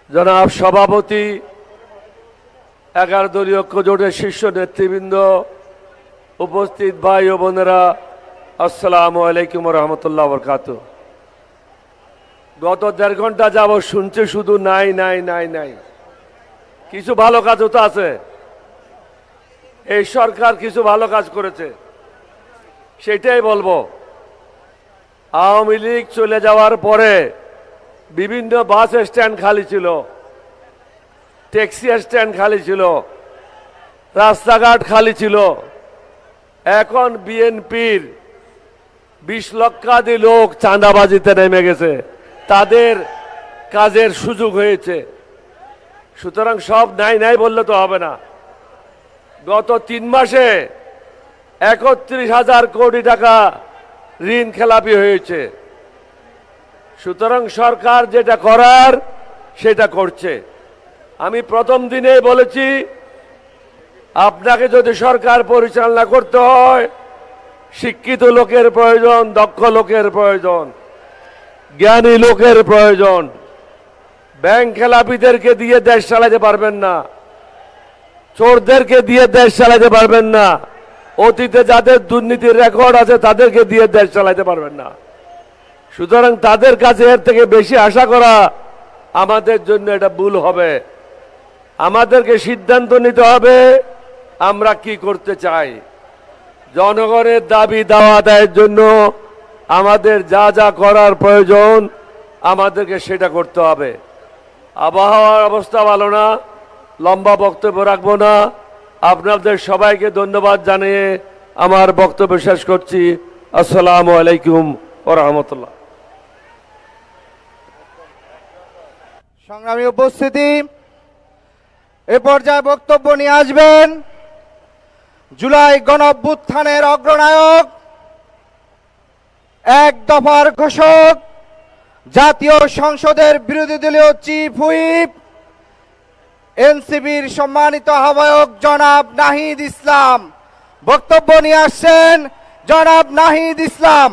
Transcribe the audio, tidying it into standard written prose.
জনাব সভাপতি, 11 দলীয় ঐক্য জোটের শীর্ষ নেতৃবৃন্দ, উপস্থিত ভাই ও বোনেরা, আসসালামু আলাইকুম রহমতুল্লাহ বরকাতুহ। গত 1.5 ঘন্টা যাবৎ শুনছে শুধু নাই নাই নাই নাই। কিছু ভালো কাজও তো আছে। এই সরকার কিছু ভালো কাজ করেছে, সেটাই বলবো। আওয়ামী লীগ চলে যাওয়ার পরে বিভিন্ন বাস স্ট্যান্ড খালি ছিল, ট্যাক্সি স্ট্যান্ড খালি ছিল, রাস্তাঘাট খালি ছিল। এখন বিএনপির 20 লক্ষাধিক লোক চাঁদাবাজিতে নেমে গেছে, তাদের কাজের সুযোগ হয়েছে। সুতরাং সব নাই নাই বললে তো হবে না। গত 3 মাসে 31,000 কোটি টাকা ঋণ খেলাপি হয়েছে। সুতরাং সরকার যেটা করার সেটা করছে। আমি প্রথম দিনেই বলেছি, আপনাকে যদি সরকার পরিচালনা করতে হয়, শিক্ষিত লোকের প্রয়োজন, দক্ষ লোকের প্রয়োজন, জ্ঞানী লোকের প্রয়োজন। ব্যাংক খেলাপিদেরকে দিয়ে দেশ চালাতে পারবেন না, চোরদেরকে দিয়ে দেশ চালাতে পারবেন না, অতীতে যাদের দুর্নীতির রেকর্ড আছে তাদেরকে দিয়ে দেশ চালাতে পারবেন না। সুতরাং তাদের কাছে এর থেকে বেশি আশা করা আমাদের জন্য এটা ভুল হবে। আমাদেরকে সিদ্ধান্ত নিতে হবে আমরা কি করতে চাই। জনগণের দাবি দাওয়া আদায়ের জন্য আমাদের যা যা করার প্রয়োজন আমাদেরকে সেটা করতে হবে। আবহাওয়ার অবস্থা ভালো না, লম্বা বক্তব্য রাখবো না। আপনাদের সবাইকে ধন্যবাদ জানিয়ে আমার বক্তব্য শেষ করছি। আসসালামু আলাইকুম ওয়া রাহমাতুল্লাহ। সংগ্রামী উপস্থিতি, এ পর্যায়ে বক্তব্য নিয়ে আসবেন জুলাই গণঅভ্যুত্থানের অগ্রনায়ক, এক দফার ঘোষক, জাতীয় সংসদের বিরোধী দলীয় চিফ হুইপ, এনসিপির সম্মানিত আহ্বায়ক জনাব নাহিদ ইসলাম। বক্তব্য নিয়ে আসছেন জনাব নাহিদ ইসলাম।